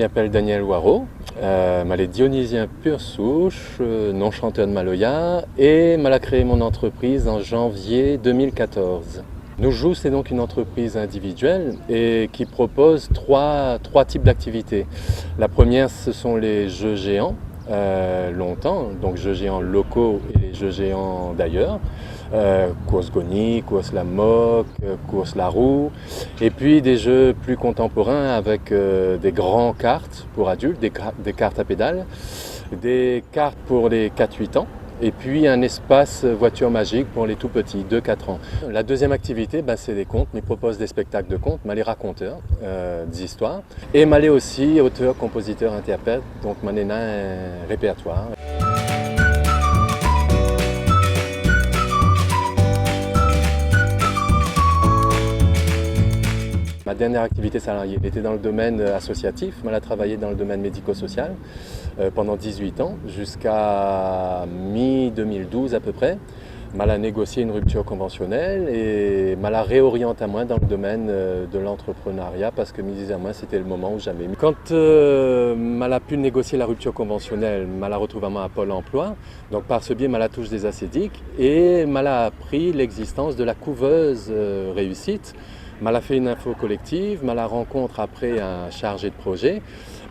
m'appelle Daniel Waro, je suis dionysien pure souche, non chanteur de Maloya, et j'ai créé mon entreprise en janvier 2014. Nous Joues, c'est donc une entreprise individuelle et qui propose trois types d'activités. La première, ce sont les jeux géants, longtemps, donc jeux géants locaux et les jeux géants d'ailleurs. Course Goni, course la moque, course la roue, et puis des jeux plus contemporains avec des grands cartes pour adultes, des cartes à pédales, des cartes pour les 4-8 ans, et puis un espace voiture magique pour les tout petits, 2-4 ans. La deuxième activité, c'est des contes. Je propose des spectacles de contes, je suis raconteur des histoires, et je suis aussi auteur, compositeur, interprète, donc je suis un répertoire. Ma dernière activité salariée était dans le domaine associatif. Je travaillé dans le domaine médico-social pendant 18 ans, jusqu'à mi-2012 à peu près. Je négocié une rupture conventionnelle et je réorienté à moi dans le domaine de l'entrepreneuriat parce que moi c'était le moment où j'avais mis. Quand je pu négocier la rupture conventionnelle, je retrouvé à Pôle emploi. Donc par ce biais, je touche des acédiques et je appris l'existence de la couveuse réussite. Je fait une info collective, je rencontre après un chargé de projet,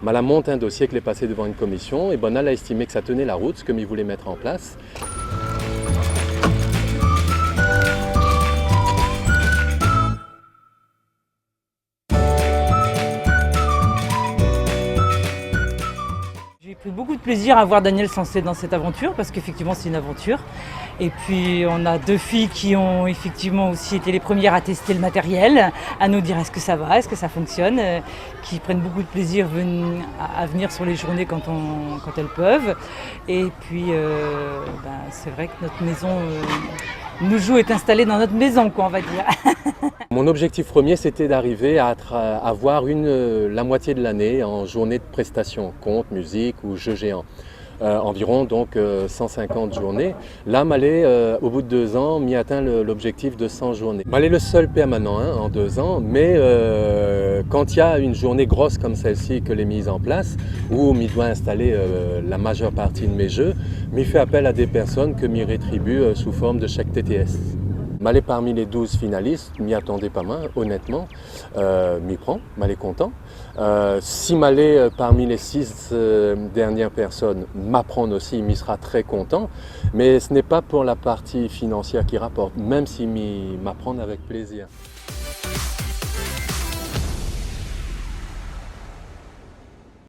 je monte un dossier que l'ai passé devant une commission et elle a estimé que ça tenait la route, ce que je voulais mettre en place. J'ai pris beaucoup de plaisir à voir Daniel se lancer dans cette aventure parce qu'effectivement c'est une aventure. Et puis on a deux filles qui ont effectivement aussi été les premières à tester le matériel, à nous dire est-ce que ça va, est-ce que ça fonctionne, qui prennent beaucoup de plaisir à venir sur les journées quand elles peuvent. Et puis c'est vrai que notre maison, Nous Joues est installée dans notre maison, on va dire. Mon objectif premier, c'était d'arriver à avoir la moitié de l'année en journée de prestation, contes, musique ou jeux géants. Environ donc 150 journées. Là, au bout de 2 ans, m'y atteint l'objectif de 100 journées. Je le seul permanent en 2 ans, mais quand il y a une journée grosse comme celle-ci que l'ai mise en place, où je dois installer la majeure partie de mes jeux, je fais appel à des personnes que je rétribue sous forme de chèque TTS. M'aller parmi les 12 finalistes, m'y attendais pas mal, honnêtement, m'y prends, m'aller content. Si m'aller parmi les 6 dernières personnes, m'apprendre aussi, m'y sera très content. Mais ce n'est pas pour la partie financière qui rapporte, même si m'apprendre avec plaisir.